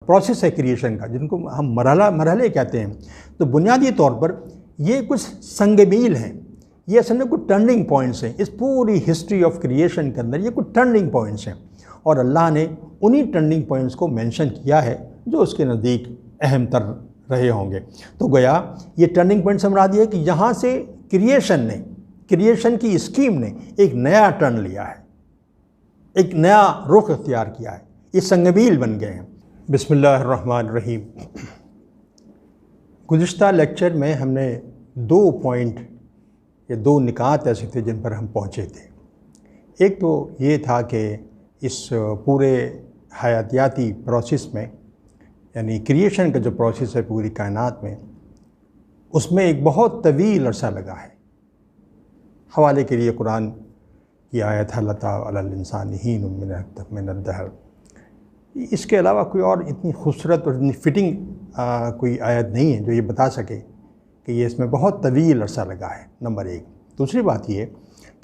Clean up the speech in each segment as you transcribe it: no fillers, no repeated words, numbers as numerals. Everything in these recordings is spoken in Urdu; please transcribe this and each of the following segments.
پروسیس ہے کریشن کا، جن کو ہم مرحلے کہتے ہیں، تو بنیادی طور پر یہ کچھ سنگ میل ہیں، یہ اصل میں کچھ ٹرننگ پوائنٹس ہیں اس پوری ہسٹری آف کریشن کے اندر، یہ کچھ ٹرننگ پوائنٹس ہیں، اور اللہ نے انہی ٹرننگ پوائنٹس کو مینشن کیا ہے جو اس کے نزدیک اہم تر رہے ہوں گے۔ تو گویا یہ ٹرننگ پوائنٹ سے مراد یہ ہے کہ یہاں سے کریشن کی اسکیم نے ایک نیا ٹرن لیا ہے، ایک نیا رخ اختیار کیا ہے، یہ سنگ میل بن گئے ہیں۔ بسم اللہ الرحمن الرحیم۔ گزشتہ لیکچر میں ہم نے 2 پوائنٹ یا 2 نکات ایسے تھے جن پر ہم پہنچے تھے۔ ایک تو یہ تھا کہ اس پورے حیاتیاتی پروسیس میں، یعنی کریشن کا جو پروسیس ہے پوری کائنات میں، اس میں ایک بہت طویل عرصہ لگا ہے۔ حوالے کے لیے قرآن کی آیت ہے لَتَا عَلَى الْإِنسَانِ حِینٌ مِّنَ الدَّہْرِ۔ اس کے علاوہ کوئی اور اتنی خوبصورت اور اتنی فٹنگ کوئی آیت نہیں ہے جو یہ بتا سکے کہ یہ اس میں بہت طویل عرصہ لگا ہے، نمبر 1۔ دوسری بات یہ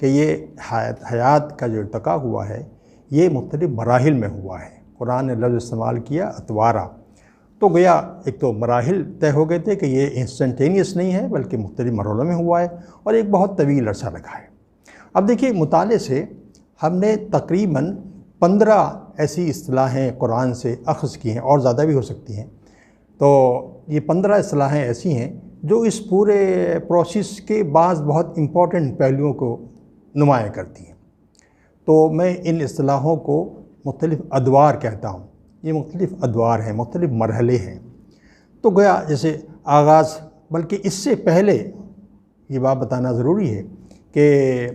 کہ یہ حیات کا جو ارتقا ہوا ہے یہ مختلف مراحل میں ہوا ہے۔ قرآن نے لفظ استعمال کیا اتوارا، تو گویا ایک تو مراحل طے ہو گئے تھے کہ یہ انسٹنٹینیس نہیں ہے بلکہ مختلف مرحلوں میں ہوا ہے، اور ایک بہت طویل عرصہ لگا ہے۔ اب دیکھیے، مطالعے سے ہم نے تقریباً 15 ایسی اصطلاحیں قرآن سے اخذ کی ہیں، اور زیادہ بھی ہو سکتی ہیں۔ تو یہ 15 اصطلاحیں ایسی ہیں جو اس پورے پروسیس کے بعض بہت امپورٹنٹ پہلوؤں کو نمایاں کرتی ہیں۔ تو میں ان اصطلاحوں کو مختلف ادوار کہتا ہوں۔ یہ مختلف ادوار ہیں، مختلف مرحلے ہیں۔ تو گویا جیسے آغاز، بلکہ اس سے پہلے یہ بات بتانا ضروری ہے کہ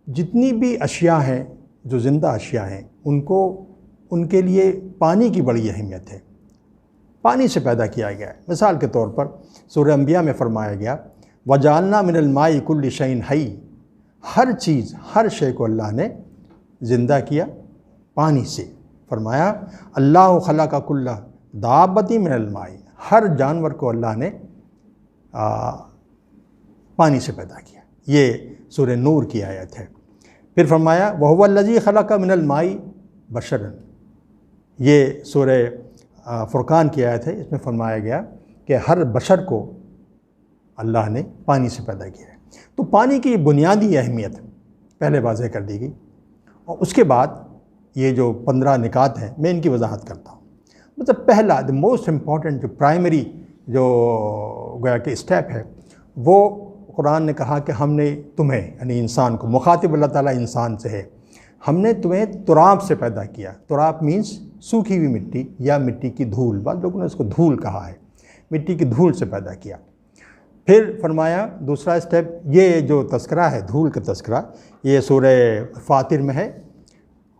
جتنی بھی اشیاء ہیں جو زندہ اشیاء ہیں ان کے لیے پانی کی بڑی اہمیت ہے۔ پانی سے پیدا کیا گیا ہے۔ مثال کے طور پر سورہ انبیاء میں فرمایا گیا وَجَعَلْنَا مِنَ الْمَاءِ كُلِّ شَيْءٍ حَيٍّ، ہر چیز، ہر شے کو اللہ نے زندہ کیا پانی سے۔ فرمایا اللہ خلق کل دابۃ من الماء، ہر جانور کو اللہ نے پانی سے پیدا کیا۔ یہ سورہ نور کی آیت ہے۔ پھر فرمایا وَهُوَ الَّذِي خَلَقَ مِنَ الْمَاءِ بَشَرًا، یہ سورہ فرقان کی آیت ہے۔ اس میں فرمایا گیا کہ ہر بشر کو اللہ نے پانی سے پیدا کیا ہے۔ تو پانی کی بنیادی اہمیت پہلے واضح کر دی گئی، اور اس کے بعد یہ جو 15 نکات ہیں میں ان کی وضاحت کرتا ہوں۔ مطلب پہلا موسٹ امپورٹنٹ جو پرائمری جو گویا کہ اسٹیپ ہے، وہ قرآن نے کہا کہ ہم نے تمہیں، یعنی انسان کو، مخاطب اللہ تعالیٰ انسان سے ہے، ہم نے تمہیں تراب سے پیدا کیا۔ تراب مینس سوکھی ہوئی مٹی یا مٹی کی دھول، بعض لوگوں نے اس کو دھول کہا ہے، مٹی کی دھول سے پیدا کیا۔ پھر فرمایا دوسرا اسٹیپ، یہ جو تذکرہ ہے دھول کا تذکرہ، یہ سورہ فاطر میں ہے۔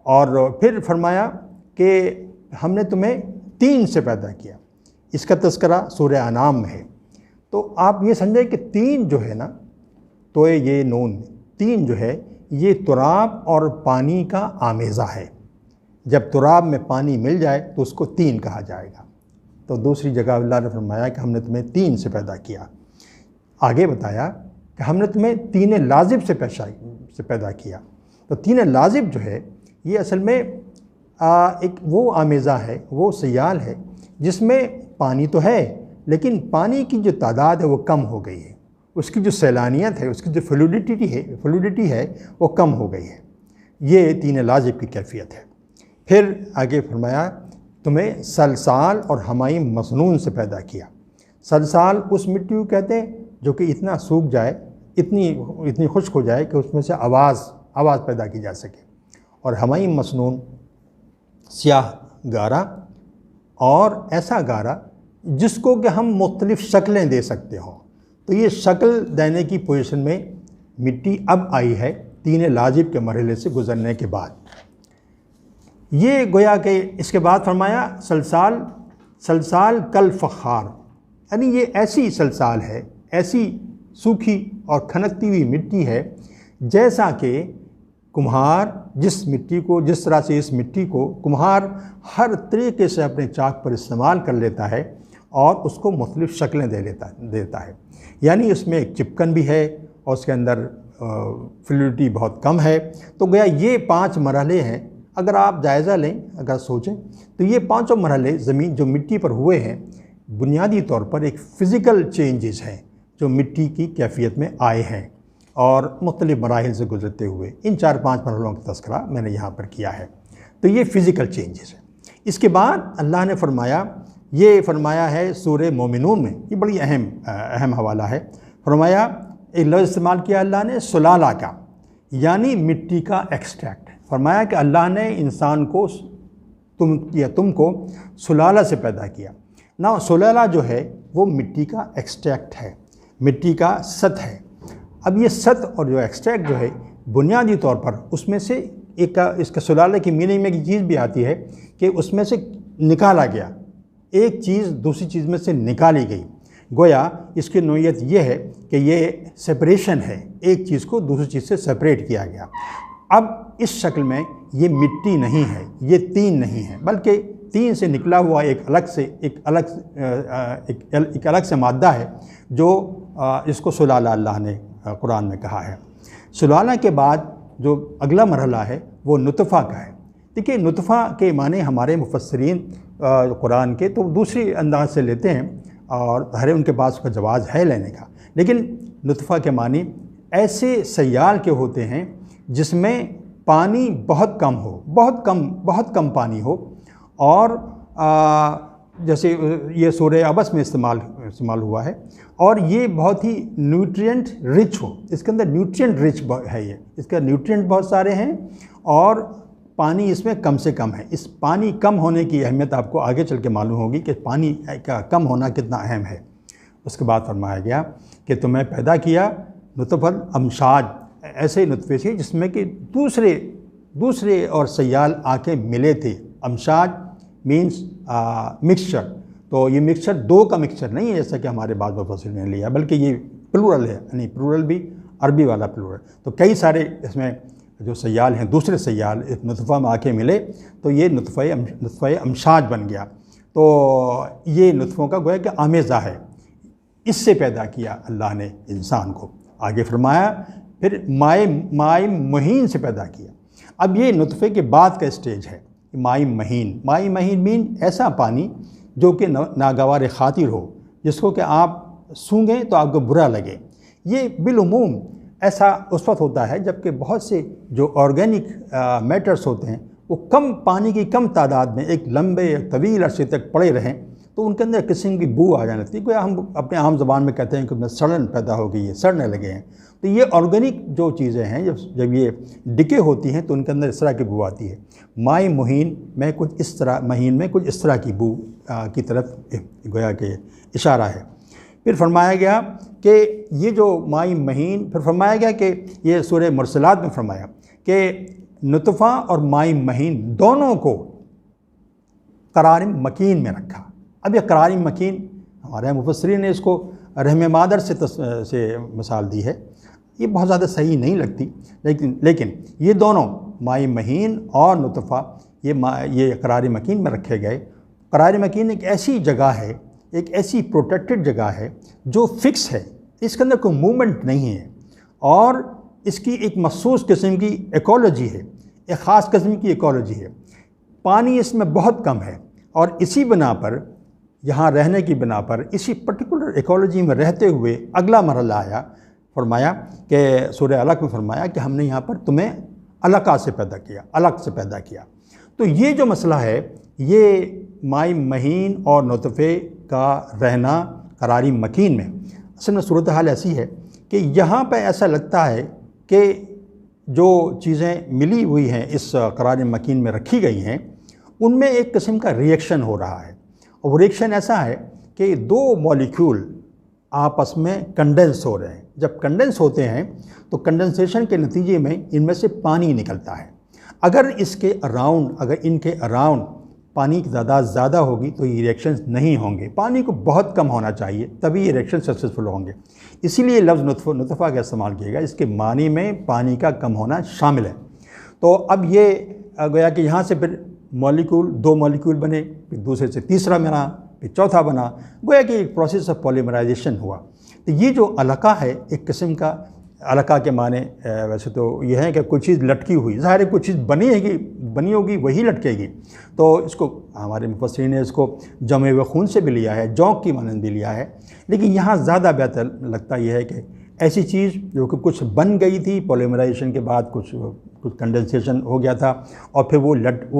اور پھر فرمایا کہ ہم نے تمہیں تین سے پیدا کیا، اس کا تذکرہ سورہ انعام میں ہے۔ تو آپ یہ سمجھیں کہ تین جو ہے نا، تو یہ نون تین جو ہے یہ تراب اور پانی کا آمیزہ ہے۔ جب تراب میں پانی مل جائے تو اس کو تین کہا جائے گا۔ تو دوسری جگہ اللہ نے فرمایا کہ ہم نے تمہیں تین سے پیدا کیا۔ آگے بتایا کہ ہم نے تمہیں تین لازب سے پیدا کیا۔ تو تین لازب جو ہے یہ اصل میں ایک وہ آمیزہ ہے، وہ سیال ہے جس میں پانی تو ہے لیکن پانی کی جو تعداد ہے وہ کم ہو گئی ہے، اس کی جو سیلانیت ہے، اس کی جو فلوڈیٹی ہے وہ کم ہو گئی ہے۔ یہ تین لازب کی کیفیت ہے۔ پھر آگے فرمایا تمہیں سلسال اور حمائم مسنون سے پیدا کیا۔ سلسال اس مٹی کو کہتے ہیں جو کہ اتنا سوکھ جائے، اتنی خشک ہو جائے کہ اس میں سے آواز پیدا کی جا سکے، اور حمائم مسنون سیاہ گارا، اور ایسا گارا جس کو کہ ہم مختلف شکلیں دے سکتے ہوں۔ تو یہ شکل دینے کی پوزیشن میں مٹی اب آئی ہے تین لازب کے مرحلے سے گزرنے کے بعد۔ یہ گویا کہ اس کے بعد فرمایا سلسال کل فخار، یعنی یہ ایسی سلسال ہے، ایسی سوکھی اور کھنکتی ہوئی مٹی ہے جیسا کہ کمہار جس طرح سے اس مٹی کو کمہار ہر طریقے سے اپنے چاک پر استعمال کر لیتا ہے اور اس کو مختلف شکلیں دیتا ہے، یعنی اس میں ایک چپکن بھی ہے اور اس کے اندر فلوڈیٹی بہت کم ہے۔ تو گویا یہ 5 مرحلے ہیں اگر آپ جائزہ لیں، اگر سوچیں تو یہ پانچوں مرحلے زمین جو مٹی پر ہوئے ہیں بنیادی طور پر ایک فزیکل چینجز ہیں جو مٹی کی کیفیت میں آئے ہیں اور مختلف مراحل سے گزرتے ہوئے ان 4-5 مرحلوں کا تذکرہ میں نے یہاں پر کیا ہے۔ تو یہ فزیکل چینجز ہے۔ اس کے بعد اللہ نے فرمایا ہے سورہ مومنون میں، یہ بڑی اہم حوالہ ہے، فرمایا ایک لفظ استعمال کیا اللہ نے سلالہ کا، یعنی مٹی کا ایکسٹریکٹ۔ فرمایا کہ اللہ نے انسان کو تم کو سلالہ سے پیدا کیا۔ نا سلالہ جو ہے وہ مٹی کا ایکسٹریکٹ ہے، مٹی کا ست ہے۔ اب یہ ست اور جو ایکسٹریکٹ جو ہے بنیادی طور پر اس میں سے اس کا سلالہ کی میننگ میں ایک چیز بھی آتی ہے کہ اس میں سے نکالا گیا، ایک چیز دوسری چیز میں سے نکالی گئی، گویا اس کی نوعیت یہ ہے کہ یہ سپریشن ہے، ایک چیز کو دوسری چیز سے سپریٹ کیا گیا۔ اب اس شکل میں یہ مٹی نہیں ہے، یہ طین نہیں ہے، بلکہ طین سے نکلا ہوا ایک الگ سے مادہ ہے جو اس کو سلالہ اللہ نے قرآن میں کہا ہے۔ سلالہ کے بعد جو اگلا مرحلہ ہے وہ نطفہ کا ہے۔ دیکھیے نطفہ کے معنی ہمارے مفسرین قرآن کے تو دوسری انداز سے لیتے ہیں اور ہر ان کے پاس اس کا جواز ہے لینے کا، لیکن نطفہ کے معنی ایسے سیال کے ہوتے ہیں جس میں پانی بہت کم ہو، بہت کم پانی ہو، اور جیسے یہ سورہ عبس میں استعمال ہوا ہے، اور یہ بہت ہی نیوٹرینٹ رچ ہو، اس کے اندر نیوٹرینٹ رچ ہے، یہ اس کا نیوٹرینٹ بہت سارے ہیں اور پانی اس میں کم سے کم ہے۔ اس پانی کم ہونے کی اہمیت آپ کو آگے چل کے معلوم ہوگی کہ پانی کا کم ہونا کتنا اہم ہے۔ اس کے بعد فرمایا گیا کہ تمہیں پیدا کیا نطفۃ امشاج، ایسے نطفے سے جس میں کہ دوسرے اور سیال آنکھیں ملے تھے۔ امشاج مینس مکسچر، تو یہ مکسچر دو کا مکسچر نہیں ہے جیسا کہ ہمارے بعض مفسرین نے لیا، بلکہ یہ پلورل ہے، یعنی پلورل بھی عربی والا پلورل، تو کئی سارے اس میں جو سیال ہیں، دوسرے سیال اس نطفہ میں آنکھیں ملے تو یہ نطفہ امشاج بن گیا۔ تو یہ نطفوں کا گویا کہ آمیزہ ہے، اس سے پیدا کیا اللہ نے انسان کو۔ آگے فرمایا پھر مائع مہین سے پیدا کیا۔ اب یہ نطفے کے بعد کا اسٹیج ہے مائع مہین مین ایسا پانی جو کہ ناگوار خاطر ہو، جس کو کہ آپ سونگھیں تو آپ کو برا لگے۔ یہ بالعموم ایسا اس وقت ہوتا ہے جب کہ بہت سے جو آرگینک میٹرز ہوتے ہیں وہ پانی کی کم تعداد میں ایک لمبے طویل عرصے تک پڑے رہیں تو ان کے اندر قسم کی بو آ جاتی ہے، ہم اپنے عام زبان میں کہتے ہیں کہ میں سڑن پیدا ہو گئی ہے، سڑنے لگے ہیں۔ تو یہ آرگینک جو چیزیں ہیں جب یہ ڈکے ہوتی ہیں تو ان کے اندر اس طرح کی بو آتی ہے۔ مائع مہین میں کچھ اس طرح کی بو کی طرف گویا کہ اشارہ ہے۔ پھر فرمایا گیا کہ یہ جو مائع مہین، پھر فرمایا گیا کہ یہ سورہ مرسلات میں فرمایا کہ نطفہ اور مائع مہین دونوں کو قرار مکین میں رکھا۔ اب یہ قرار مکین ہمارے مفسرین نے اس کو رحم مادر سے مثال دی ہے، یہ بہت زیادہ صحیح نہیں لگتی، لیکن یہ دونوں مائع مہین اور نطفہ یہ قرار مکین میں رکھے گئے۔ قرار مکین ایک ایسی جگہ ہے، ایک ایسی پروٹیکٹڈ جگہ ہے جو فکس ہے، اس کے اندر کوئی موومنٹ نہیں ہے، اور اس کی ایک مخصوص قسم کی ایکولوجی ہے، ایک خاص قسم کی ایکولوجی ہے۔ پانی اس میں بہت کم ہے، اور اسی بنا پر یہاں رہنے کی بنا پر اسی پرٹیکولر ایکولوجی میں رہتے ہوئے اگلا مرحلہ آیا، فرمایا کہ سورہ علق میں فرمایا کہ ہم نے یہاں پر تمہیں علقہ سے پیدا کیا، علق سے پیدا کیا۔ تو یہ جو مسئلہ ہے یہ مائع مہین اور نطفے کا رہنا قراری مکین میں، اصل میں صورتحال ایسی ہے کہ یہاں پہ ایسا لگتا ہے کہ جو چیزیں ملی ہوئی ہیں اس قرار مکین میں رکھی گئی ہیں ان میں ایک قسم کا ریئیکشن ہو رہا ہے، اور وہ ریئیکشن ایسا ہے کہ دو مولیکیول آپس میں کنڈنس ہو رہے ہیں۔ جب کنڈنس ہوتے ہیں تو کنڈنسیشن کے نتیجے میں ان میں سے پانی نکلتا ہے۔ اگر ان کے اراؤنڈ پانی کی تعداد زیادہ ہوگی تو یہ ریئیکشنز نہیں ہوں گے، پانی کو بہت کم ہونا چاہیے تبھی یہ ریئیکشن سکسیزفل ہوں گے۔ اسی لیے لفظ نطفہ کا استعمال کیے گا، اس کے معنی میں پانی کا کم ہونا شامل ہے۔ تو اب یہ گویا کہ یہاں سے پھر دو مولیکول بنے، پھر دوسرے سے تیسرا بنا، پھر چوتھا بنا، گویا کہ ایک پروسیس آف پولیمرائزیشن ہوا۔ تو یہ جو علقہ ہے ایک قسم کا علقہ کے معنی ویسے تو یہ ہے کہ کوئی چیز لٹکی ہوئی، ظاہر ہے کوئی چیز بنی ہوگی وہی لٹکے گی، تو اس کو ہمارے مفسرین نے اس کو جمع و خون سے بھی لیا ہے، جونک کی مانند بھی لیا ہے، لیکن یہاں زیادہ بہتر لگتا یہ ہے کہ ایسی چیز جو کہ کچھ بن گئی تھی، پولیمرائزیشن کے بعد کچھ کنڈنسیشن ہو گیا تھا اور پھر وہ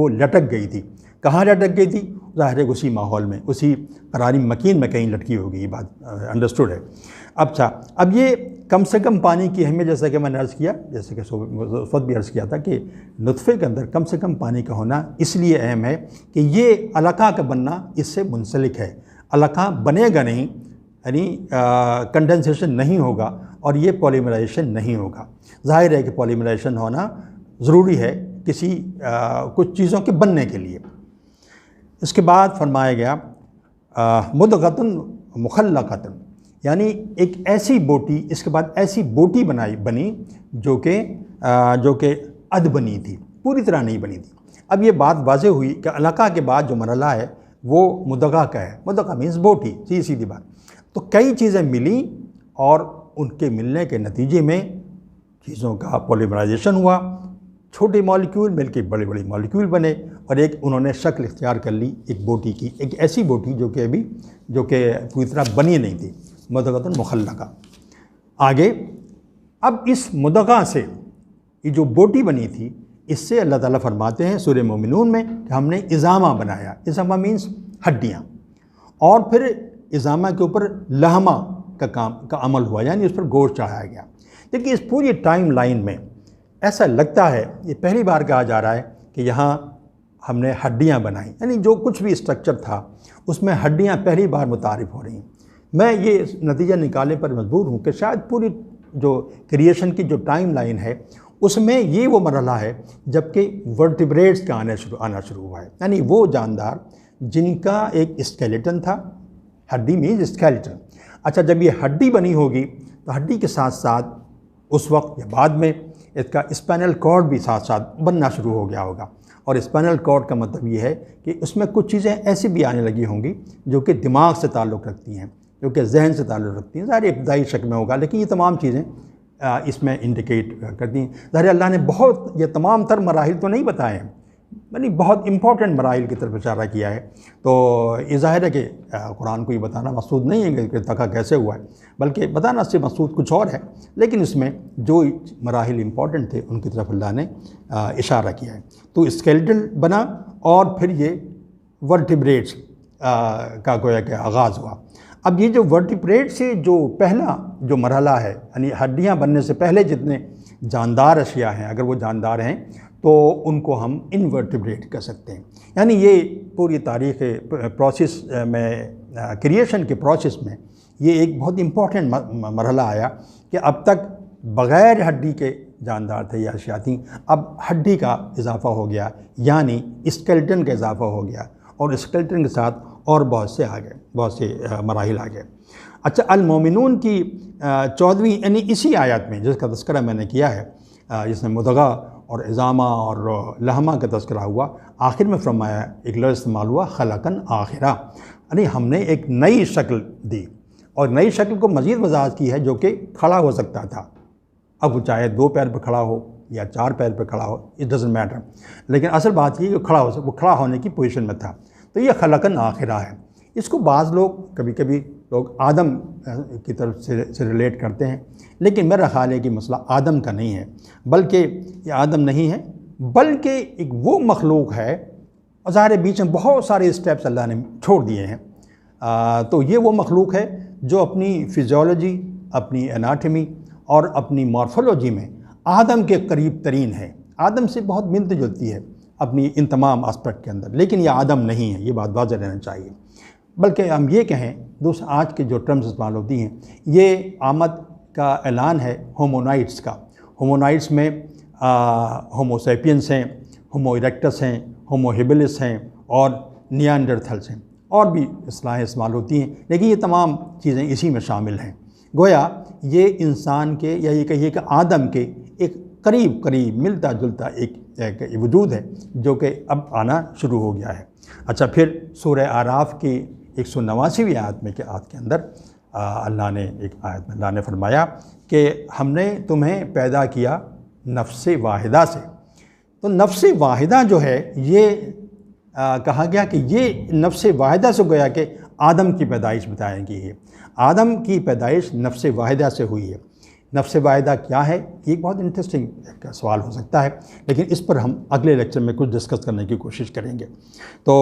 لٹک گئی تھی۔ کہاں لٹک گئی تھی؟ ظاہر ہے اسی ماحول میں، اسی قراری مکین میں کہیں لٹکی ہوگی، یہ بات انڈرسٹوڈ ہے۔ اب یہ کم سے کم پانی کی اہمیت، جیسا کہ میں نے عرض کیا، جیسے کہ اس وقت بھی عرض کیا تھا کہ نطفے کے اندر کم سے کم پانی کا ہونا اس لیے اہم ہے کہ یہ علقہ کا بننا اس سے منسلک ہے۔ علقہ بنے گا نہیں، یعنی کنڈنسیشن نہیں ہوگا اور یہ پولیمرائزیشن نہیں ہوگا۔ ظاہر ہے کہ پولیمرائزیشن ہونا ضروری ہے کچھ چیزوں کے بننے کے لیے۔ اس کے بعد فرمایا گیا مدغۃ مخلقۃ، یعنی ایک ایسی بوٹی، اس کے بعد ایسی بوٹی بنی جو کہ ادھ بنی تھی، پوری طرح نہیں بنی تھی۔ اب یہ بات واضح ہوئی کہ علقہ کے بعد جو مرحلہ ہے وہ مدغہ کا ہے۔ مدغہ مینس بوٹی، سیدھی بات۔ تو کئی چیزیں ملیں اور ان کے ملنے کے نتیجے میں چیزوں کا پولیمرائزیشن ہوا، چھوٹے مالیکیول مل کے بڑے بڑے مالیکیول بنے اور ایک انہوں نے شکل اختیار کر لی ایک بوٹی کی، ایک ایسی بوٹی جو کہ پوری طرح بنی نہیں تھی، مدغۃ مخلقہ۔ آگے اب اس مدغہ سے یہ جو بوٹی بنی تھی، اس سے اللہ تعالیٰ فرماتے ہیں سورہ مومنون میں کہ ہم نے اضامہ بنایا۔ اضامہ مینس ہڈیاں، اور پھر اضامہ کے اوپر لحمہ کا عمل ہوا، یعنی اس پر گوشت چڑھایا گیا۔ لیکن اس پوری ٹائم لائن میں ایسا لگتا ہے یہ پہلی بار کہا جا رہا ہے کہ یہاں ہم نے ہڈیاں بنائیں، یعنی جو کچھ بھی اسٹرکچر تھا اس میں ہڈیاں پہلی بار متعارف ہو رہی ہیں۔ میں یہ نتیجہ نکالنے پر مجبور ہوں کہ شاید پوری جو کریشن کی جو ٹائم لائن ہے اس میں یہ وہ مرحلہ ہے جب کہ ورٹیبریٹس کا آنا شروع ہوا ہے، یعنی وہ جاندار جن کا ایک اسکیلیٹن تھا۔ ہڈی مینز اسکیلیٹن۔ اچھا، جب یہ ہڈی بنی ہوگی تو ہڈی کے ساتھ ساتھ اس وقت یا بعد میں اس کا اسپائنل کارڈ بھی ساتھ ساتھ بننا شروع ہو گیا ہوگا، اور اسپائنل کارڈ کا مطلب یہ ہے کہ اس میں کچھ چیزیں ایسی بھی آنے لگی ہوں گی جو کہ دماغ سے تعلق رکھتی ہیں، جو کہ ذہن سے تعلق رکھتی ہیں۔ ظاہر ابتدائی شکل میں ہوگا، لیکن یہ تمام چیزیں اس میں انڈیکیٹ کرتی ہیں۔ ظاہر اللہ نے یہ تمام تر مراحل تو نہیں بتائے ہیں، یعنی بہت امپورٹنٹ مراحل کی طرف اشارہ کیا ہے۔ تو یہ ظاہر ہے کہ قرآن کو یہ بتانا مقصود نہیں ہے کہ ارتقا کیسے ہوا ہے، بلکہ بتانا سے مقصود کچھ اور ہے، لیکن اس میں جو مراحل امپورٹنٹ تھے ان کی طرف اللہ نے اشارہ کیا ہے۔ تو اسکیلیٹل بنا اور پھر یہ ورٹیبریٹس کا گویا کہ آغاز ہوا۔ اب یہ جو ورٹیبریٹ سے جو پہلا جو مرحلہ ہے، یعنی ہڈیاں بننے سے پہلے جتنے جاندار اشیاء ہیں، اگر وہ جاندار ہیں تو ان کو ہم انورٹیبریٹ کر سکتے ہیں۔ یعنی یہ پوری تاریخ پروسیس میں، کریشن کے پروسیس میں یہ ایک بہت امپورٹنٹ مرحلہ آیا کہ اب تک بغیر ہڈی کے جاندار تھے یا اشیاء تھیں، اب ہڈی کا اضافہ ہو گیا، یعنی اسکیلیٹن کا اضافہ ہو گیا، اور اسکیلیٹن کے ساتھ اور بہت سے مراحل آ گئے۔ اچھا، المومنون کی 14ویں یعنی اسی آیات میں جس کا تذکرہ میں نے کیا ہے، جس میں مدغہ اور اضامہ اور لحمہ کا تذکرہ ہوا، آخر میں فرمایا ایک لفظ استعمال ہوا خلقاً آخرہ، یعنی ہم نے ایک نئی شکل دی، اور نئی شکل کو مزید وضاحت کی ہے جو کہ کھڑا ہو سکتا تھا۔ اب وہ چاہے 2 پیر پہ کھڑا ہو یا 4 پیر پہ کھڑا ہو، اٹ ڈزنٹ میٹر، لیکن اصل بات یہ کہ وہ کھڑا ہونے کی پوزیشن میں تھا۔ تو یہ خلقاً آخرہ ہے۔ اس کو بعض لوگ کبھی لوگ آدم کی طرف سے ریلیٹ کرتے ہیں، لیکن میرا خیال ہے کہ مسئلہ آدم کا نہیں ہے، بلکہ یہ آدم نہیں ہے، بلکہ ایک وہ مخلوق ہے، اور ظاہر بیچ میں بہت سارے اسٹیپس اللہ نے چھوڑ دیے ہیں۔ تو یہ وہ مخلوق ہے جو اپنی فزیولوجی، اپنی اناٹمی اور اپنی مارفولوجی میں آدم کے قریب ترین ہے، آدم سے بہت ملتی جلتی ہے اپنی ان تمام آسپیکٹ کے اندر، لیکن یہ آدم نہیں ہے، یہ بات واضح رہنا چاہیے۔ بلکہ ہم یہ کہیں، آج کے جو ٹرمز استعمال ہوتی ہیں، یہ آمد کا اعلان ہے ہومونائٹس کا۔ ہومونائٹس میں ہومو سیپینس ہیں، ہومو ایریکٹس ہیں، ہومو ہیبلس ہیں اور نیانڈرتھلس ہیں، اور بھی اصطلاحیں استعمال ہوتی ہیں، لیکن یہ تمام چیزیں اسی میں شامل ہیں۔ گویا یہ انسان کے، یا یہ کہیے کہ آدم کے ایک قریب ملتا جلتا ایک وجود ہے جو کہ اب آنا شروع ہو گیا ہے۔ اچھا، پھر سورہ اعراف کی 189ویں آیت کے اندر اللہ نے ایک آیت میں اللہ نے فرمایا کہ ہم نے تمہیں پیدا کیا نفس واحدہ سے. تو نفس واحدہ جو ہے یہ کہا گیا کہ یہ نفس واحدہ سے گویا کہ آدم کی پیدائش بتائی گئی ہے. آدم کی پیدائش نفس واحدہ سے ہوئی ہے. نفس واحدہ کیا ہے؟ یہ ایک بہت انٹرسٹنگ ایک سوال ہو سکتا ہے، لیکن اس پر ہم اگلے لیکچر میں کچھ ڈسکس کرنے کی کوشش کریں گے. تو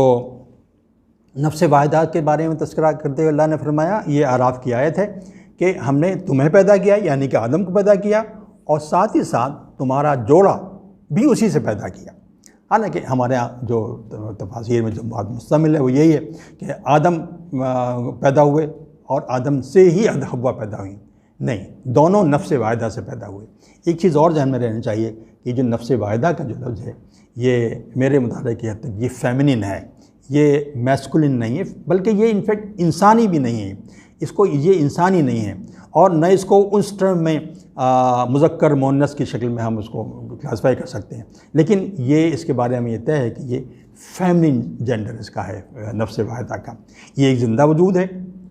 نفس واحدہ کے بارے میں تذکرہ کرتے ہوئے اللہ نے فرمایا، یہ اعراف کی آیت ہے کہ ہم نے تمہیں پیدا کیا، یعنی کہ آدم کو پیدا کیا، اور ساتھ ہی ساتھ تمہارا جوڑا بھی اسی سے پیدا کیا. حالانکہ ہمارے یہاں جو تفاسیر میں جو بات مستمل ہے وہ یہی ہے کہ آدم پیدا ہوئے اور آدم سے ہی حوا پیدا ہوئی. نہیں، دونوں نفس واحدہ سے پیدا ہوئے. ایک چیز اور ذہن میں رہنی چاہیے کہ جو نفس واحدہ کا جو لفظ ہے یہ میرے مطالعے کی حد تک یہ فیمنن ہے، یہ میسکولن نہیں ہے، بلکہ یہ انفیکٹ انسانی بھی نہیں ہے. اس کو یہ انسانی نہیں ہے، اور نہ اس کو اس ٹرم میں مذکر مؤنث کی شکل میں ہم اس کو کلاسیفائی کر سکتے ہیں. لیکن یہ اس کے بارے میں یہ طے ہے کہ یہ فیمنن جینڈر اس کا ہے نفس واحدہ کا. یہ ایک زندہ وجود ہے،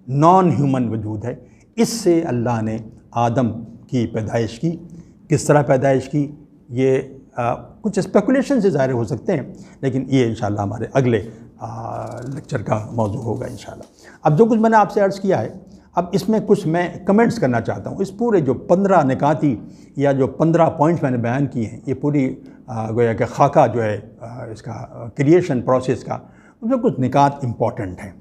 نان ہیومن وجود ہے. اس سے اللہ نے آدم کی پیدائش کی. کس طرح پیدائش کی یہ کچھ اسپیکولیشن سے ظاہر ہو سکتے ہیں، لیکن یہ انشاءاللہ ہمارے اگلے لیکچر کا موضوع ہوگا انشاءاللہ. اب جو کچھ میں نے آپ سے عرض کیا ہے، اب اس میں کچھ میں کمنٹس کرنا چاہتا ہوں. اس پورے جو 15 نکاتی یا جو 15 پوائنٹس میں نے بیان کیے ہیں، یہ پوری گویا کہ خاکہ جو ہے اس کا کریشن پروسیس کا، اس میں کچھ نکات امپورٹنٹ ہیں.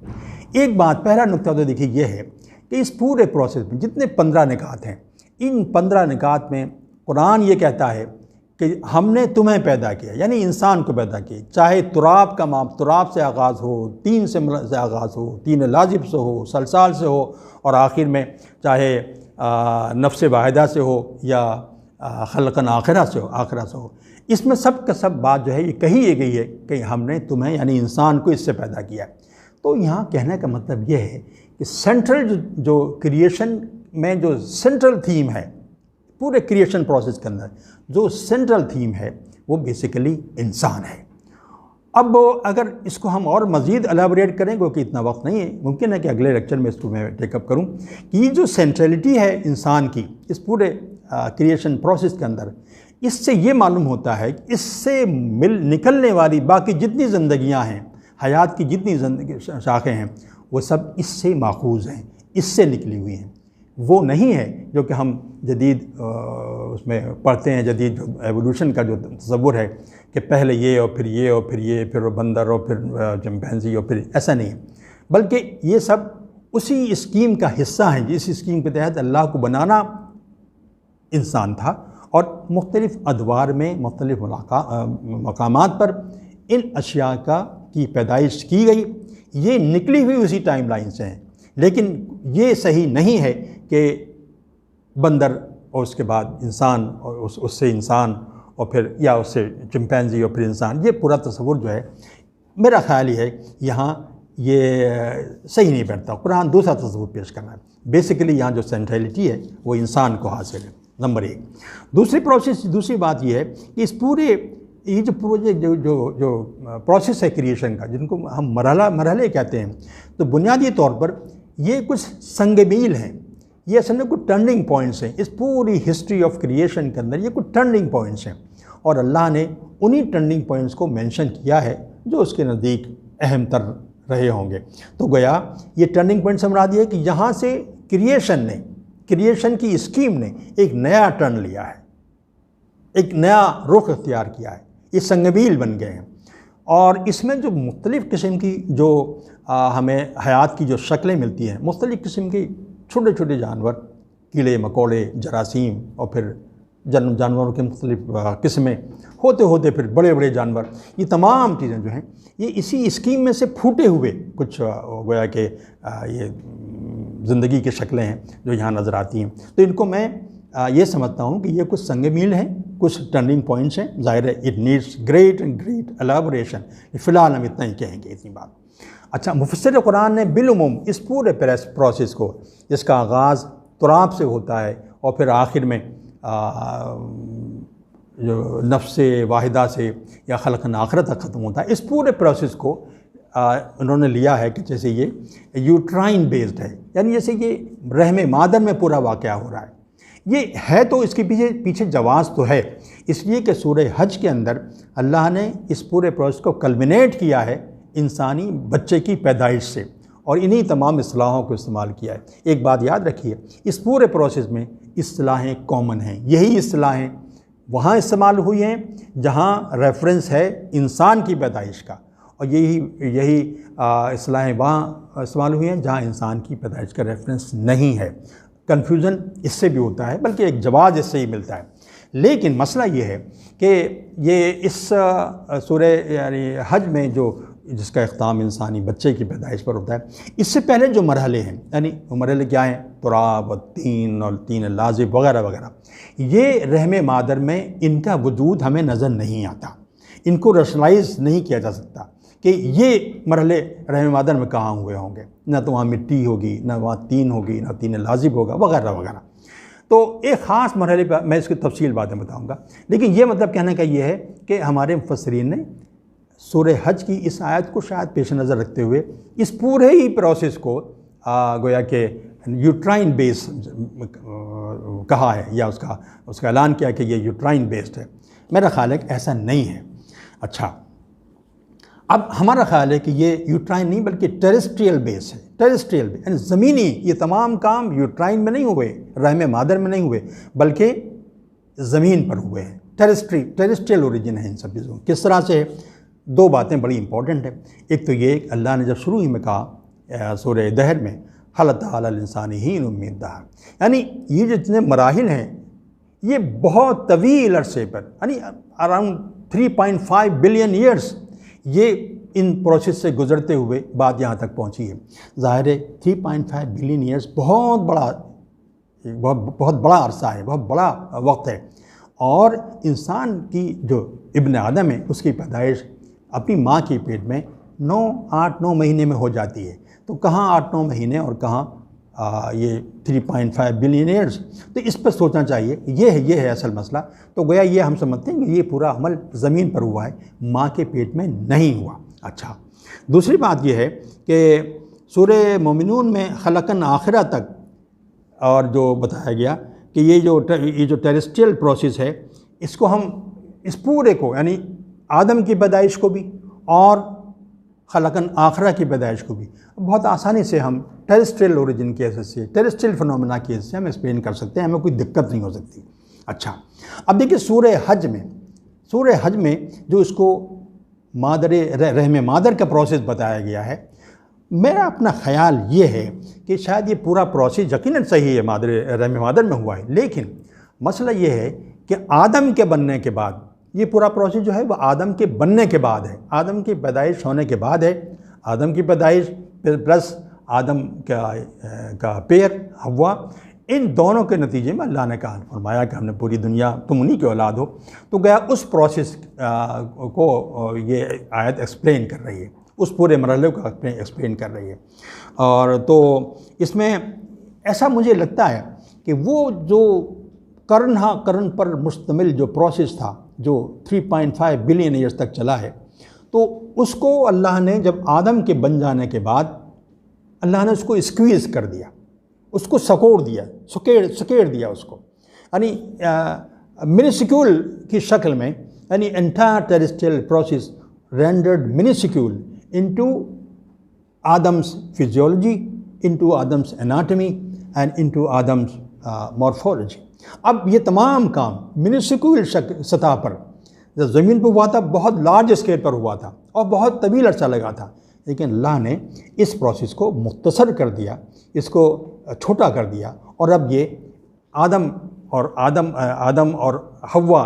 ایک بات، پہلا نقطہ تو دیکھیے یہ ہے کہ اس پورے پروسیس میں جتنے 15 نکات ہیں، ان 15 نکات میں قرآن یہ کہتا ہے کہ ہم نے تمہیں پیدا کیا، یعنی انسان کو پیدا کیا. چاہے تراب سے آغاز ہو، تین سے آغاز ہو، تین لازب سے ہو، سلسال سے ہو، اور آخر میں چاہے نفس واحدہ سے ہو یا خلقاً آخرہ سے ہو. اس میں سب کا سب بات جو ہے یہ کہی گئی ہے کہ ہم نے تمہیں یعنی انسان کو اس سے پیدا کیا. تو یہاں کہنے کا مطلب یہ ہے کہ سینٹرل جو کریشن میں جو سینٹرل تھیم ہے پورے کریشن پروسیس کے اندر، جو سینٹرل تھیم ہے وہ بیسیکلی انسان ہے. اب اگر اس کو ہم اور مزید الیبوریٹ کریں گے کہ اتنا وقت نہیں ہے، ممکن ہے کہ اگلے لیکچر میں اس کو میں ٹیک اپ کروں کہ یہ جو سینٹرلٹی ہے انسان کی اس پورے کریشن پروسیس کے اندر، اس سے یہ معلوم ہوتا ہے کہ اس سے نکلنے والی باقی جتنی زندگیاں ہیں، حیات کی جتنی شاخیں ہیں، وہ سب اس سے ماخوذ ہیں، اس سے نکلی ہوئی ہیں. وہ نہیں ہے جو کہ ہم جدید اس میں پڑھتے ہیں، جدید جو ایوولوشن کا جو تصور ہے کہ پہلے یہ اور پھر یہ اور پھر یہ، پھر بندر اور پھر چمپینزی اور پھر ایسا نہیں ہے، بلکہ یہ سب اسی اسکیم کا حصہ ہیں. جس اسکیم کے تحت اللہ کو بنانا انسان تھا، اور مختلف ادوار میں مختلف مقامات پر ان اشیاء کی پیدائش کی گئی. یہ نکلی ہوئی اسی ٹائم لائن سے ہیں، لیکن یہ صحیح نہیں ہے کہ بندر اور اس کے بعد انسان اور اس سے انسان اور پھر یا اس سے چمپینزی اور پھر انسان. یہ پورا تصور جو ہے میرا خیال یہ ہے یہاں یہ صحیح نہیں بیٹھتا. قرآن دوسرا تصور پیش کرنا ہے. بیسیکلی یہاں جو سینٹرلٹی ہے وہ انسان کو حاصل ہے، نمبر 1. دوسری بات یہ ہے کہ اس پورے یہ جو پروجیکٹ جو پروسیس ہے کریشن کا، جن کو ہم مرحلے کہتے ہیں، تو بنیادی طور پر یہ کچھ سنگ میل ہیں. یہ اصل میں کچھ ٹرننگ پوائنٹس ہیں. اس پوری ہسٹری آف کریشن کے اندر یہ کچھ ٹرننگ پوائنٹس ہیں، اور اللہ نے انہی ٹرننگ پوائنٹس کو مینشن کیا ہے جو اس کے نزدیک اہم تر رہے ہوں گے. تو گویا یہ ٹرننگ پوائنٹ سے مراد یہ ہے کہ یہاں سے کریشن کی اسکیم نے ایک نیا ٹرن لیا ہے، ایک نیا رخ اختیار کیا ہے. یہ سنگ میل بن گئے ہیں، اور اس میں جو مختلف قسم کی جو ہمیں حیات کی جو شکلیں ملتی ہیں، مختلف قسم کی چھوٹے چھوٹے جانور، کیڑے مکوڑے، جراثیم، اور پھر جانوروں کے مختلف قسمیں، ہوتے پھر بڑے بڑے جانور، یہ تمام چیزیں جو ہیں یہ اسی اسکیم میں سے پھوٹے ہوئے کچھ گویا کہ یہ زندگی کی شکلیں ہیں جو یہاں نظر آتی ہیں. تو ان کو میں یہ سمجھتا ہوں کہ یہ کچھ سنگ میل ہیں، کچھ ٹرننگ پوائنٹس ہیں. ظاہر ہے اٹ نیڈس گریٹ الیبوریشن. فی الحال ہم اتنا ہی کہیں گے، اتنی بات. اچھا، مفسر قرآن نے بالعموم اس پورے پروسیس کو، جس کا آغاز تراب سے ہوتا ہے اور پھر آخر میں جو نفس واحدہ سے یا خلقاً آخرہ تک ختم ہوتا ہے، اس پورے پروسیس کو انہوں نے لیا ہے کہ جیسے یہ یوٹرائن بیسڈ ہے، یعنی جیسے یہ رحم مادر میں پورا واقعہ ہو رہا ہے۔ یہ ہے تو اس کے پیچھے جواز تو ہے، اس لیے کہ سورہ حج کے اندر اللہ نے اس پورے پروسیس کو کلمنیٹ کیا ہے انسانی بچے کی پیدائش سے، اور انہی تمام اصطلاحوں کو استعمال کیا ہے۔ ایک بات یاد رکھیے، اس پورے پروسیس میں اصطلاحیں کامن ہیں، یہی اصطلاحیں وہاں استعمال ہوئی ہیں جہاں ریفرنس ہے انسان کی پیدائش کا، اور یہی اصطلاحیں وہاں استعمال ہوئی ہیں جہاں انسان کی پیدائش کا ریفرنس نہیں ہے۔ کنفیوژن اس سے بھی ہوتا ہے، بلکہ ایک جواز اس سے ہی ملتا ہے۔ لیکن مسئلہ یہ ہے کہ یہ اس سورہ یعنی حج میں جس کا اختتام انسانی بچے کی پیدائش پر ہوتا ہے، اس سے پہلے جو مرحلے ہیں، یعنی وہ مرحلے کیا ہیں؟ تراب اور تین لازب وغیرہ وغیرہ، یہ رحم مادر میں ان کا وجود ہمیں نظر نہیں آتا، ان کو ریشنلائز نہیں کیا جا سکتا کہ یہ مرحلے رحم مادر میں کہاں ہوئے ہوں گے، نہ تو وہاں مٹی ہوگی، نہ وہاں تین ہوگی، نہ تین لازب ہوگا وغیرہ وغیرہ۔ تو ایک خاص مرحلے پر میں اس کی تفصیل بعد میں بتاؤں گا، لیکن یہ مطلب کہنے کا یہ ہے کہ ہمارے مفسرین نے سورہ حج کی اس آیت کو شاید پیش نظر رکھتے ہوئے اس پورے ہی پروسیس کو گویا کہ یوٹرائن بیس کہا ہے، یا اس کا اعلان کیا کہ یہ یوٹرائن بیسڈ ہے۔ میرا خیال ہے کہ ایسا نہیں ہے۔ اچھا، اب ہمارا خیال ہے کہ یہ یوٹرائن نہیں بلکہ ٹیریسٹریل بیس ہے، ٹیریسٹریل بیس یعنی زمینی، یہ تمام کام یوٹرائن میں نہیں ہوئے، رحم مادر میں نہیں ہوئے، بلکہ زمین پر ہوئے ہیں۔ ٹیریسٹریل اوریجن ہے ان سب چیزوں۔ کس طرح سے؟ دو باتیں بڑی امپورٹنٹ ہیں۔ ایک تو یہ کہ اللہ نے جب شروع ہی میں کہا سورہ دہر میں حل تعالی الانسان حین من الدہر، یعنی یہ جتنے مراحل ہیں یہ بہت طویل عرصے پر، یعنی اراؤنڈ 3.5 بلین ایئرس یہ ان پروسیس سے گزرتے ہوئے بات یہاں تک پہنچی ہے۔ ظاہر ہے 3.5 بلین ایئرس بہت بڑا عرصہ ہے، بہت بڑا وقت ہے، اور انسان کی جو ابن آدم ہے اس کی پیدائش اپنی ماں کی پیٹ میں 8-9 مہینے میں ہو جاتی ہے۔ تو کہاں 8-9 مہینے اور کہاں یہ 3.5 بلین ایئرس؟ تو اس پر سوچنا چاہیے، یہ ہے اصل مسئلہ۔ تو گویا یہ ہم سمجھتے ہیں کہ یہ پورا عمل زمین پر ہوا ہے، ماں کے پیٹ میں نہیں ہوا۔ اچھا، دوسری بات یہ ہے کہ سورہ مومنون میں خلقن آخرہ تک اور جو بتایا گیا کہ یہ جو ٹیریسٹریل پروسیس ہے، اس کو ہم اس پورے کو یعنی آدم کی پیدائش کو بھی اور خلقن آخرہ کی پیدائش کو بھی بہت آسانی سے ہم ٹیریسٹریل اوریجن کی حیثیت سے، ٹیریسٹریل فنومینا کی حیثیت سے ہم ایکسپلین کر سکتے ہیں، ہمیں کوئی دقت نہیں ہو سکتی۔ اچھا، اب دیکھیے سورہ حج میں جو اس کو رحم مادر کا پروسیس بتایا گیا ہے، میرا اپنا خیال یہ ہے کہ شاید یہ پورا پروسیس یقیناً صحیح ہے، رحم مادر میں ہوا ہے، لیکن مسئلہ یہ ہے کہ آدم کے بننے کے بعد یہ پورا پروسیس جو ہے وہ آدم کے بننے کے بعد ہے، آدم کی پیدائش ہونے کے بعد ہے۔ آدم کی پیدائش پلس آدم کا پیر حوا، ان دونوں کے نتیجے میں اللہ نے کہا فرمایا کہ ہم نے پوری دنیا تم انہی کی اولاد ہو۔ تو گیا اس پروسیس کو یہ آیت ایکسپلین کر رہی ہے، اس پورے مرحلے کو ایکسپلین کر رہی ہے۔ اور تو اس میں ایسا مجھے لگتا ہے کہ وہ جو کرن پر مشتمل جو پروسیس تھا جو 3.5 بلین ایئرس تک چلا ہے، تو اس کو اللہ نے جب آدم کے بن جانے کے بعد اللہ نے اس کو اسکویز کر دیا، اس کو سکوڑ دیا، سکیڑ دیا اس کو، یعنی منسکیول کی شکل میں، یعنی entire terrestrial process rendered minuscule into Adam's physiology, into Adam's anatomy and into Adam's morphology. اب یہ تمام کام منسکیول سطح پر جب زمین پہ ہوا تھا، بہت لارج اسکیل پر ہوا تھا اور بہت طویل عرصہ لگا تھا، لیکن اللہ نے اس پروسیس کو مختصر کر دیا، اس کو چھوٹا کر دیا، اور اب یہ آدم اور حوا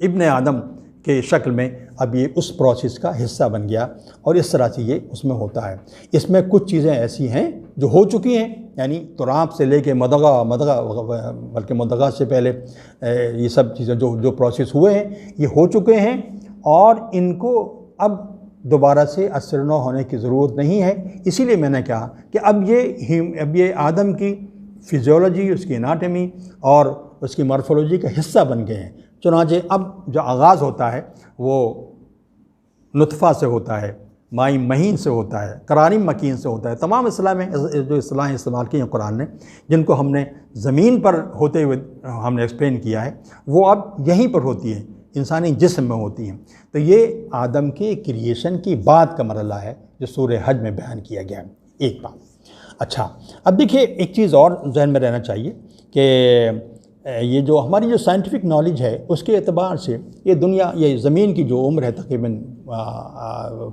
ابن آدم کے شکل میں اب یہ اس پروسیس کا حصہ بن گیا، اور اس طرح سے یہ اس میں ہوتا ہے۔ اس میں کچھ چیزیں ایسی ہیں جو ہو چکی ہیں، یعنی تراب سے لے کے مدغہ بلکہ مدغہ سے پہلے یہ سب چیزیں جو پروسیس ہوئے ہیں یہ ہو چکے ہیں، اور ان کو اب دوبارہ سے اثر نو ہونے کی ضرورت نہیں ہے۔ اسی لیے میں نے کہا کہ اب یہ آدم کی فزیولوجی، اس کی اناٹمی اور اس کی مارفولوجی کا حصہ بن گئے ہیں۔ چنانچہ اب جو آغاز ہوتا ہے وہ نطفہ سے ہوتا ہے، مائی مہین سے ہوتا ہے، قراریم مکین سے ہوتا ہے۔ تمام اصطلاح میں جو اصطلاحیں استعمال کی ہیں قرآن نے، جن کو ہم نے زمین پر ہوتے ہوئے ہم نے ایکسپلین کیا ہے، وہ اب یہیں پر ہوتی ہیں، انسانی جسم میں ہوتی ہیں۔ تو یہ آدم کے کریشن کی بعد کا مرحلہ ہے جو سورہ حج میں بیان کیا گیا ہے۔ ایک بات۔ اچھا، اب دیکھیے ایک چیز اور ذہن میں رہنا چاہیے کہ یہ جو ہماری جو سائنٹیفک نالج ہے اس کے اعتبار سے یہ دنیا، یہ زمین کی جو عمر ہے تقریباً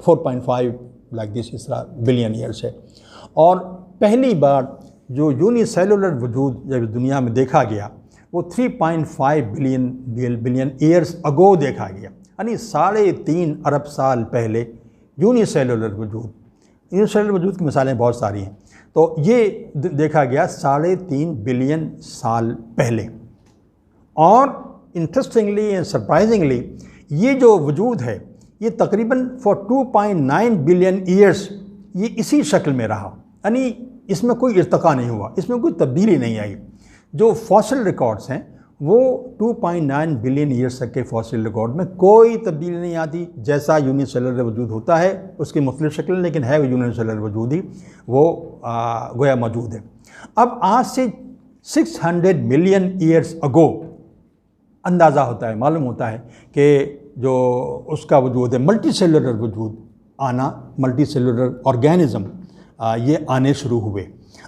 4.5 لائک دس اس طرح بلین ایئرس ہے، اور پہلی بار جو یونی سیلولر وجود جب دنیا میں دیکھا گیا وہ 3.5 بلین ایئرس اگو دیکھا گیا، یعنی 3.5 ارب سال پہلے یونی سیلولر وجود۔ یونی سیلولر وجود کی مثالیں بہت ساری ہیں، تو یہ دیکھا گیا 3.5 بلین سال پہلے۔ اور انٹرسٹنگلی اینڈ سرپرائزنگلی یہ جو وجود ہے یہ تقریباً فار 2.9 بلین ایئرس یہ اسی شکل میں رہا، یعنی اس میں کوئی ارتقا نہیں ہوا، اس میں کوئی تبدیلی نہیں آئی۔ جو فاسل ریکارڈز ہیں وہ 2.9 بلین ایئرس تک کے فاسل ریکارڈ میں کوئی تبدیلی نہیں آتی، جیسا یونی سیلولر وجود ہوتا ہے اس کی مختلف شکلیں، لیکن ہے وہ یونی سیلولر وجود ہی، وہ گویا موجود ہے۔ اب آج سے 600 ملین ایئرس اگو اندازہ ہوتا ہے، معلوم ہوتا ہے کہ جو اس کا وجود ہے ملٹی سیلولر وجود آنا، ملٹی سیلولر آرگینزم یہ آنے شروع ہوئے۔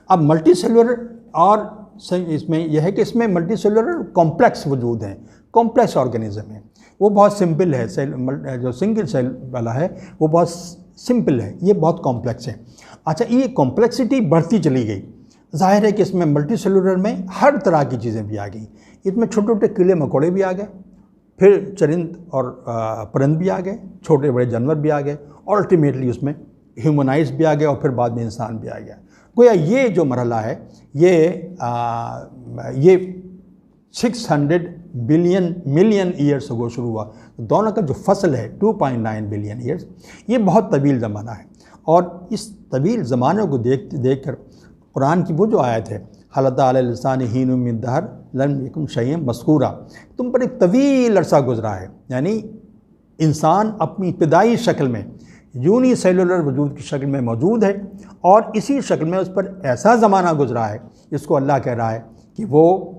اب ملٹی سیلولر اور اس میں یہ ہے کہ اس میں ملٹی سیلولر کمپلیکس وجود ہیں، کمپلیکس آرگینزم ہے، وہ بہت سمپل ہے، جو سنگل سیل والا ہے وہ بہت سمپل ہے، یہ بہت کمپلیکس ہے۔ اچھا، یہ کمپلیکسٹی بڑھتی چلی گئی، ظاہر ہے کہ اس میں ملٹی سیلولر میں ہر طرح کی چیزیں بھی آ گئیں، اس میں چھوٹے چھوٹے کیڑے مکوڑے بھی آ گئے، پھر چرند اور پرند بھی آ گئے، چھوٹے بڑے جانور بھی آ گئے، اور الٹیمیٹلی اس میں ہیومنائز بھی آ گئے، اور پھر بعد میں انسان بھی آ گیا۔ گویا یہ جو مرحلہ ہے یہ 600 ملین ایئرس اگو شروع ہوا۔ دونوں کا جو فصل ہے 2.9 بلین ایئرس، یہ بہت طویل زمانہ ہے، اور اس طویل زمانے کو دیکھ کر قرآن کی وہ جو آیت ہے حلت علی لسان حین من الدہر لم یکن شیئا مذکورا، تم پر ایک طویل عرصہ گزرا ہے، یعنی انسان اپنی ابتدائی شکل میں یونی سیلولر وجود کی شکل میں موجود ہے، اور اسی شکل میں اس پر ایسا زمانہ گزرا ہے جس کو اللہ کہہ رہا ہے کہ وہ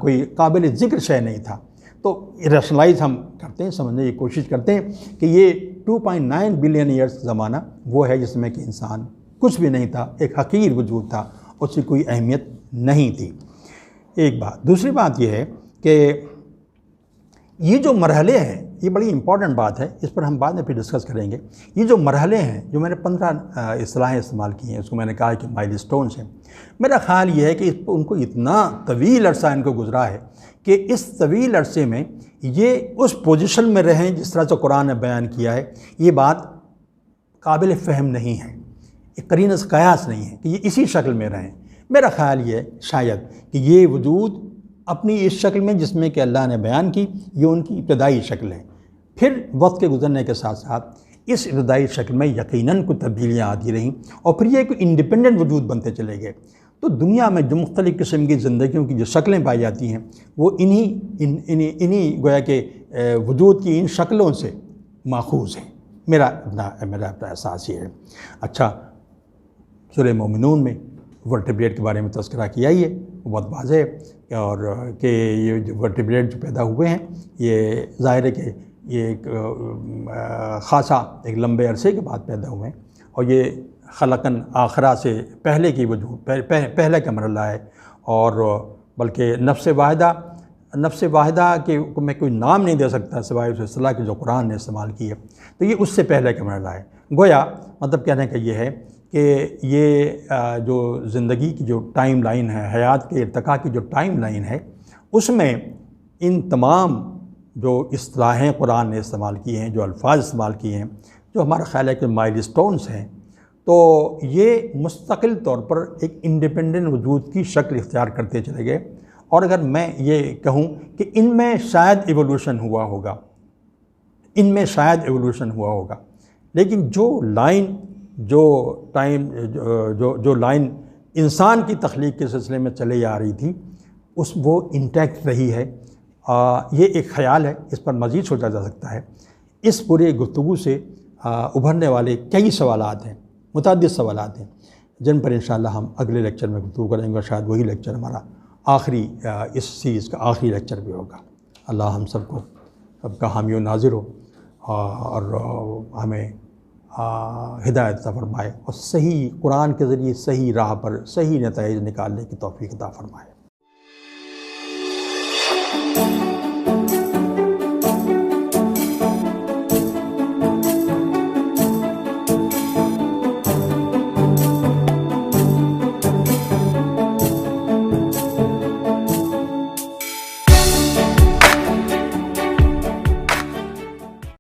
کوئی قابل ذکر شے نہیں تھا۔ تو ریشنلائز ہم کرتے ہیں، سمجھنے کی کوشش کرتے ہیں کہ یہ 2.9 بلین ایئرس زمانہ وہ ہے جس میں کہ انسان کچھ بھی نہیں تھا، ایک حقیر وجود تھا، اس کی کوئی اہمیت نہیں تھی۔ ایک بات۔ دوسری بات یہ ہے کہ یہ جو مرحلے ہیں، یہ بڑی امپورٹنٹ بات ہے، اس پر ہم بعد میں پھر ڈسکس کریں گے۔ یہ جو مرحلے ہیں، جو میں نے 15 اصطلاحیں استعمال کی ہیں، اس کو میں نے کہا کہ مائل سٹونز ہیں، میرا خیال یہ ہے کہ ان کو اتنا طویل عرصہ ان کو گزرا ہے کہ اس طویل عرصے میں یہ اس پوزیشن میں رہیں جس طرح سے قرآن نے بیان کیا ہے، یہ بات قابل فہم نہیں ہے، ایک قرینہ قیاس نہیں ہے کہ یہ اسی شکل میں رہیں۔ میرا خیال یہ ہے شاید کہ یہ وجود اپنی اس شکل میں جس میں کہ اللہ نے بیان کی، یہ ان کی ابتدائی شکل ہے۔ پھر وقت کے گزرنے کے ساتھ ساتھ اس ابتدائی شکل میں یقیناً کچھ تبدیلیاں آتی رہیں، اور پھر یہ کوئی انڈیپینڈنٹ وجود بنتے چلے گئے۔ تو دنیا میں جو مختلف قسم کی زندگیوں کی جو شکلیں پائی جاتی ہیں، وہ انہی گویا کہ وجود کی ان شکلوں سے ماخوذ ہیں۔ میرا اپنا احساس یہ ہے۔ اچھا، سورہ مومنون میں ورٹیبریٹ کے بارے میں تذکرہ کیا ہی ہے، وہ بہت واضح ہے، اور کہ یہ جو ورٹیبریٹ جو پیدا ہوئے ہیں، یہ ظاہر ہے کہ یہ ایک خاصا ایک لمبے عرصے کے بعد پیدا ہوئے ہیں، اور یہ خلقاً آخرہ سے پہلے کی وجود پہلے کا مرحلہ ہے، اور بلکہ نفس واحدہ کے میں کوئی نام نہیں دے سکتا سوائے اس اصطلاح کی جو قرآن نے استعمال کی ہے، تو یہ اس سے پہلے کا مرحلہ ہے۔ گویا مطلب کہنے کا یہ ہے کہ یہ جو زندگی کی جو ٹائم لائن ہے، حیات کے ارتقاء کی جو ٹائم لائن ہے، اس میں ان تمام جو اصطلاحیں قرآن نے استعمال کی ہیں، جو الفاظ استعمال کیے ہیں، جو ہمارا خیال ہے کہ مائل سٹونز ہیں، تو یہ مستقل طور پر ایک انڈیپینڈنٹ وجود کی شکل اختیار کرتے چلے گئے۔ اور اگر میں یہ کہوں کہ ان میں شاید ایوولوشن ہوا ہوگا، لیکن جو لائن انسان کی تخلیق کے سلسلے میں چلے آ رہی تھی، وہ انٹیکٹ رہی ہے۔ یہ ایک خیال ہے، اس پر مزید سوچا جا سکتا ہے۔ اس پورے گفتگو سے ابھرنے والے کئی سوالات ہیں، متعدد سوالات ہیں، جن پر انشاءاللہ ہم اگلے لیکچر میں گفتگو کریں گے، اور شاید وہی لیکچر ہمارا آخری اس سیریز کا آخری لیکچر بھی ہوگا۔ اللہ ہم سب کو سب کا حامی و ناظر ہو اور ہمیں ہدایت عطا فرمائے، اور صحیح قرآن کے ذریعے صحیح راہ پر صحیح نتائج نکالنے کی توفیق عطا فرمائے۔